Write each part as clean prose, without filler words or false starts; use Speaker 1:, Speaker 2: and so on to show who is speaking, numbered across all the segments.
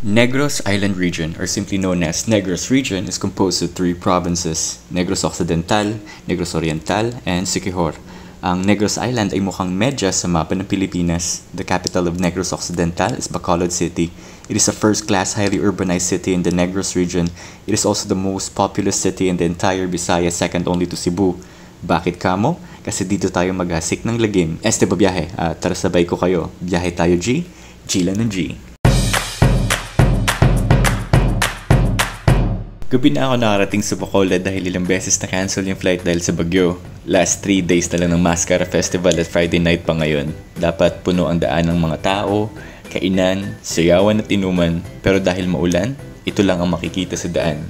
Speaker 1: Negros Island Region, or simply known as Negros Region, is composed of three provinces: Negros Occidental, Negros Oriental, and Siquijor. Ang Negros Island ay mukhang medya sa mapa ng Pilipinas. The capital of Negros Occidental is Bacolod City. It is a first-class, highly urbanized city in the Negros region. It is also the most populous city in the entire Visayas, second only to Cebu. Bakit kamo? Kasi dito tayo maghasik ng lagim. Este ba biyahe? Tara sabay ko kayo. Biyahe tayo G. G lang ng G. Gabi na ako nakarating sa Bacolod dahil ilang beses na-cancel yung flight dahil sa bagyo. Last 3 days na lang ng Mascara Festival at Friday night pa ngayon. Dapat puno ang daan ng mga tao, kainan, sayawan at inuman. Pero dahil maulan, ito lang ang makikita sa daan.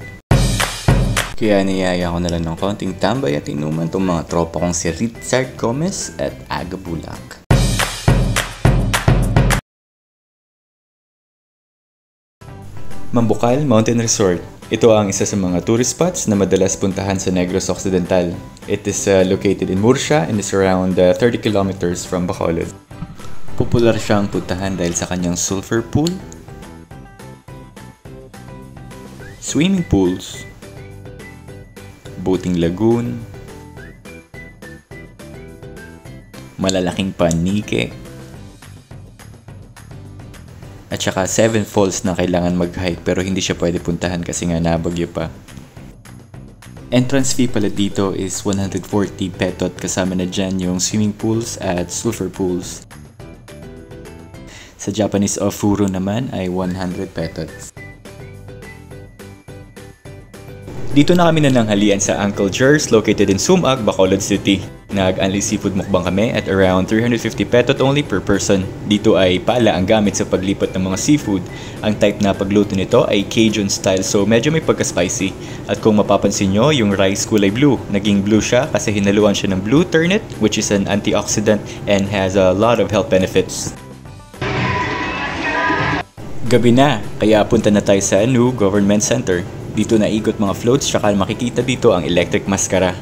Speaker 1: Kaya niyaya ko na lang ng konting tambay at inuman itong mga tropa kong si Richard Gomez at Aga Bulak. Mambukal Mountain Resort. Ito ang isa sa mga tourist spots na madalas puntahan sa Negros Occidental. It is located in Murcia and is around 30 kilometers from Bacolod. Popular siyang puntahan dahil sa kanyang sulfur pool, swimming pools, boating lagoon, malalaking panike, at saka 7 falls na kailangan mag-hike pero hindi siya pwede puntahan kasi nga nabagyo pa. Entrance fee pala dito is 140 petot, kasama na dyan yung swimming pools at sulfur pools. Sa Japanese ofuro naman ay 100 petot. Dito na kami nananghalian sa Uncle Jer's located in Sumag, Bacolod City. Nag-unli seafood mukbang kami at around 350 petot only per person. Dito ay pala ang gamit sa paglipat ng mga seafood. Ang type na pagluto nito ay Cajun style, so medyo may pagka-spicy. At kung mapapansin nyo, yung rice kulay blue. Naging blue siya kasi hinaluan siya ng blue turnip, which is an antioxidant and has a lot of health benefits. Gabi na, kaya punta na tayo sa new government center. Dito na ikot mga floats, tsaka makikita dito ang electric mascara.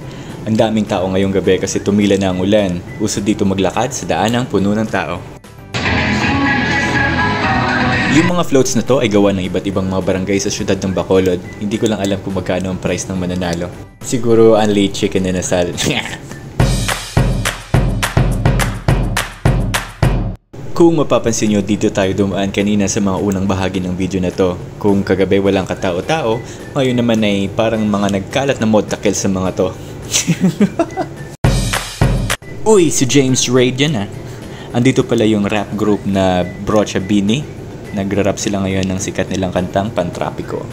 Speaker 1: Ang daming tao ngayong gabi kasi tumila na ang ulan. Uso dito maglakad sa daanang puno ng tao. Yung mga floats na to ay gawa ng iba't ibang mga barangay sa syudad ng Bacolod. Hindi ko lang alam kung magkano ang price ng mananalo. Siguro only chicken and asal. Kung mapapansin nyo, dito tayo dumaan kanina sa mga unang bahagi ng video na to. Kung kagabi walang katao-tao, ngayon naman ay parang mga nagkalat na modtakil sa mga to. Uy, si James Raid yan ah. Andito pala yung rap group na Brocha Bini. Nagra-rap sila ngayon ng sikat nilang kantang Pantrapiko.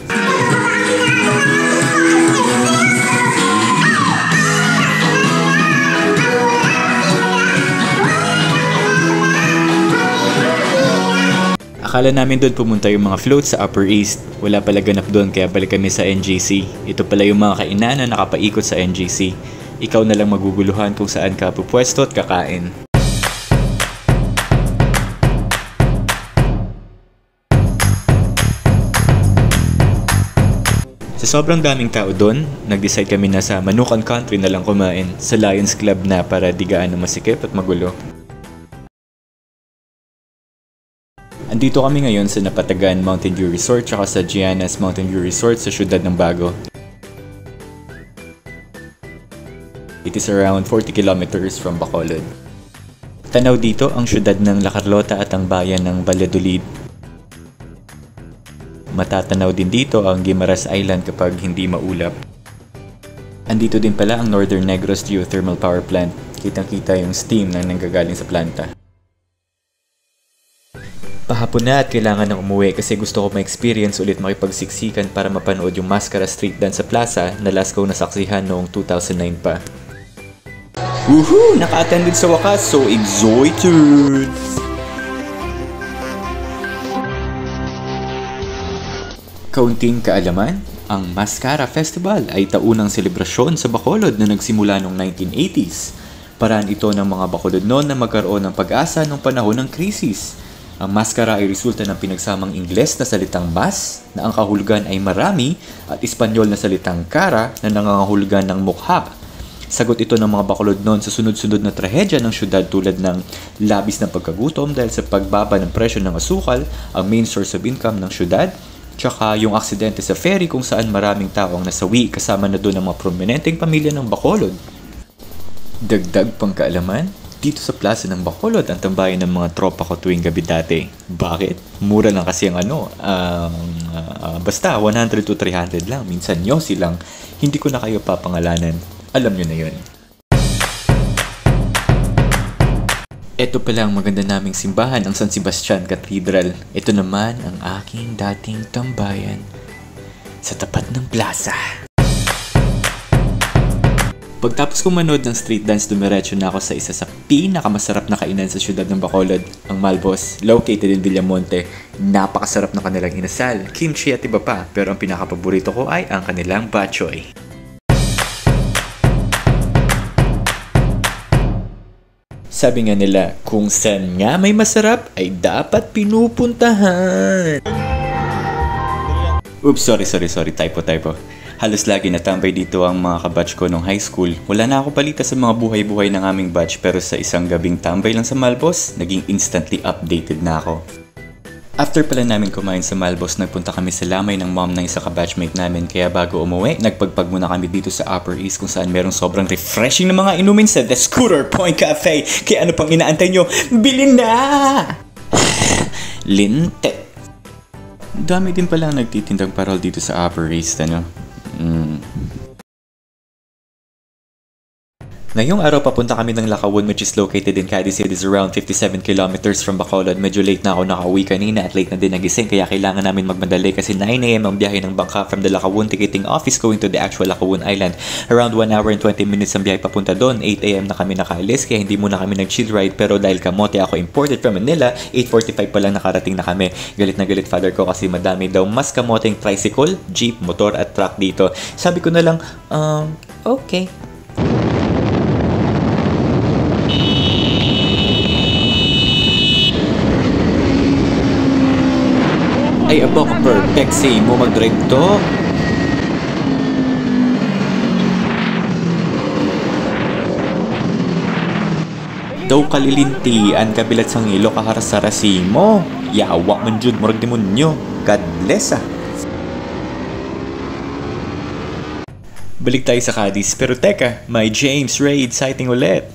Speaker 1: Akala namin doon pumunta yung mga floats sa Upper East. Wala pala ganap doon kaya balik kami sa NGC. Ito pala yung mga kainan na nakapaikot sa NGC. Ikaw na lang maguguluhan kung saan ka pupwesto at kakain. Sa sobrang daming tao doon, nag-decide kami na sa Manukan Country na lang kumain. Sa Lions Club na para di gaano masikip at magulo. Andito kami ngayon sa Napatagan Mountain View Resort tsaka sa Gianna's Mountain View Resort sa siyudad ng Bago. It is around 40 kilometers from Bacolod. Tanaw dito ang siyudad ng La Carlota at ang bayan ng Valladolid. Matatanaw din dito ang Guimaras Island kapag hindi maulap. Andito din pala ang Northern Negros Geothermal Power Plant. Kitang-kita yung steam na nanggagaling sa planta. Pahapon na at kailangan nang umuwi kasi gusto ko ma-experience ulit makipagsiksikan para mapanood yung Mascara Street Dance sa Plaza na last ko nasaksihan noong 2009 pa. Woohoo! Naka-attended sa wakas, so excited! Kaunting kaalaman, ang Mascara Festival ay taunang selebrasyon sa Bacolod na nagsimula noong 1980s. Paraan ito ng mga Bacolod noon na magkaroon ng pag-asa noong panahon ng krisis. Ang maskara ay resulta ng pinagsamang Ingles na salitang mas, na ang kahulugan ay marami, at Espanyol na salitang cara na nangangahulugan ng mukha. Sagot ito ng mga Bacolod noon sa sunod-sunod na trahedya ng syudad tulad ng labis na pagkagutom dahil sa pagbaba ng presyo ng asukal, ang main source of income ng syudad, tsaka yung aksidente sa ferry kung saan maraming tao ang nasawi kasama na doon ang mga prominenteng pamilya ng Bacolod. Dagdag pang kaalaman, dito sa plaza ng Bacolod ang tambayan ng mga tropa ko tuwing gabi dati. Bakit? Mura lang kasi ang basta 100 to 300 lang. Minsan yosi lang. Hindi ko na kayo papangalanan. Alam nyo na yun. Ito pala ang maganda naming simbahan, ang San Sebastian Cathedral. Ito naman ang aking dating tambayan sa tapat ng plaza. Pagtapos ko manood ng street dance, dumiretso na ako sa isa sa pinakamasarap na kainan sa syudad ng Bacolod, ang Malbos, located in Villamonte. Napakasarap na kanilang inasal, kimchi at iba pa, pero ang pinakapaborito ko ay ang kanilang bok choy. Sabi nga nila, kung saan nga may masarap ay dapat pinupuntahan. Oops, sorry, typo. Halos lagi natambay dito ang mga kabatch ko nung high school. Wala na ako balita sa mga buhay-buhay ng aming batch pero sa isang gabing tambay lang sa Malbos, naging instantly updated na ako. After pala namin kumain sa Malbos, nagpunta kami sa lamay ng mom ng isa ka-batchmate namin kaya bago umuwi, nagpagpag muna kami dito sa Upper East kung saan merong sobrang refreshing na mga inumin sa The Scooter Point Cafe. Kaya ano pang inaantay nyo? Bilhin na! Linte! Dami din pala nagtitindang parol dito sa Upper East, ano? Ngayong araw papunta kami ng Lacawon which is located in Cadiz. It is around 57 kilometers from Bacolod. Medyo late na ako nakauwi kanina at late na din nagising kaya kailangan namin magmadali kasi 9 AM ang biyahe ng bangka from the Lacawon ticketing office going to the actual Lacawon Island. Around 1 hour and 20 minutes ang biyahe papunta doon. 8 AM na kami nakaalis kaya hindi muna kami nag-chill ride pero dahil kamote ako imported from Manila, 8:45 pa lang nakarating na kami. Galit na galit father ko kasi madami daw mas kamoteng tricycle, jeep, motor at truck dito. Sabi ko na lang, okay. Ay, abo ka perfect. Say mo mag-drive to. Daw kalilintian kabilat sang ilo kaharasarasi mo. Yawa man jud murag demonyo. God bless ah. Balik tayo sa Cadiz. Pero teka, may James Raid sighting ulit.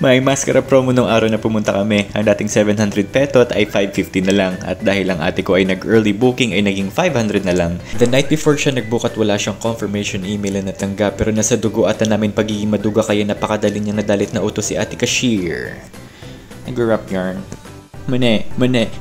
Speaker 1: May mascara promo nung araw na pumunta kami. Ang dating 700 petot ay 550 na lang. At dahil ang ate ko ay nag-early booking ay naging 500 na lang. The night before siya nag-book at wala siyang confirmation email na natanggap. Pero nasa dugo ata namin pagiging maduga kaya napakadali niya nadalit na utos si ate cashier. Nag-rap yarn. Mane,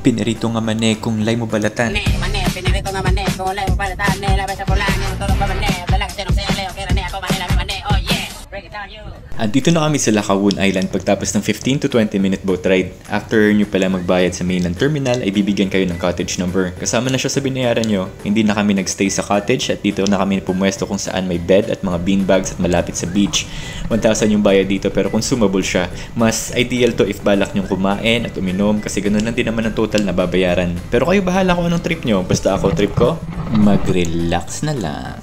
Speaker 1: pinarito nga mane kung lay mo balatan. Mane, pinarito nga mane kung lay mo balatan. Labay sa pulan, tulog pa mane. Dalang sinong sa'yo, kira ne ako manila mane. Oh yeah, break it down you. Andito na kami sa Lacawon Island pagtapos ng 15 to 20 minute boat ride. After nyo pala magbayad sa mainland terminal ay bibigyan kayo ng cottage number. Kasama na siya sa binayaran nyo. Hindi na kami nagstay sa cottage at dito na kami pumwesto kung saan may bed at mga beanbags at malapit sa beach. 1,000 yung bayad dito pero consumable siya. Mas ideal to if balak nyong kumain at uminom kasi ganun lang din naman ang total na babayaran. Pero kayo bahala kung anong trip nyo. Basta ako trip ko, mag-relax na lang.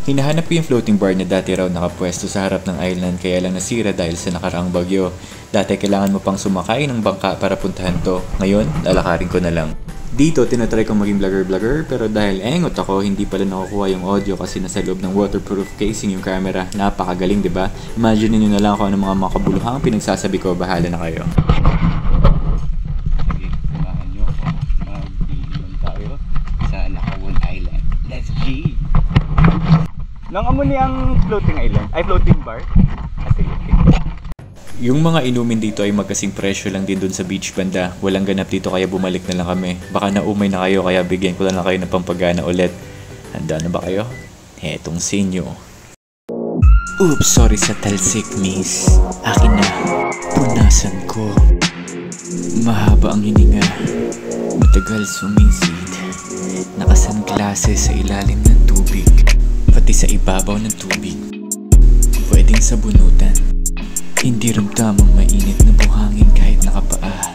Speaker 1: Hinahanap ko yung floating bar na dati raw nakapwesto sa harap ng island kaya lang nasira dahil sa nakaraang bagyo. Dati kailangan mo pang sumakay ng bangka para puntahan to. Ngayon, lalakarin ko na lang. Dito, tinatry kong maging vlogger pero dahil engot ako, hindi pala nakukuha yung audio kasi nasa loob ng waterproof casing yung camera. Napakagaling, diba? Imagine niyo na lang kung ano mga makabuluhang pinagsasabi ko, bahala na kayo. Sige, samahan niyo ako. Mag-iinom tayo sa Lacawon Island. Let's G! Nang amo ni ang floating island, ay floating bar. Yung mga inumin dito ay magkasing presyo lang din dun sa beach banda. Walang ganap dito kaya bumalik na lang kami. Baka naumay na kayo kaya bigyan ko lang kayo ng pampagana ulit. Handa na ba kayo? Hetong sinyo. Oops, sorry sa talsik miss. Akin na, punasan ko. Mahaba ang hininga. Matagal sumisid. Nakasungklases sa ilalim ng tubig. Pati sa ibabaw ng tubig. Pwedeng sabunutan. Hindi ramdamang mainit na buhangin kahit nakapaa.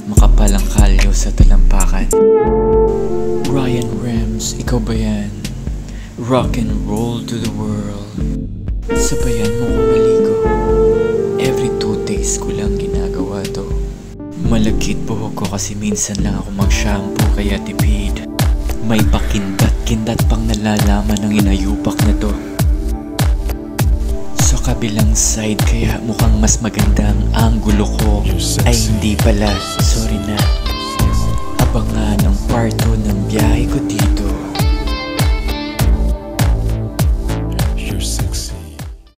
Speaker 1: Makapalang kalyo sa talampakan. Ryan Rams, ikaw ba yan?
Speaker 2: Rock and roll to the world. Sabayan mo ko maligo. Every 2 days ko lang ginagawa to. Malagkit buhok ko kasi minsan lang ako mag-shampoo kaya tipid. May pakindat-kindat pang nalalaman ng inayupak na to. Sa kabilang side kaya mukhang mas magandang anggulo ko. Ay hindi pala, sorry na. Abangan ang part 2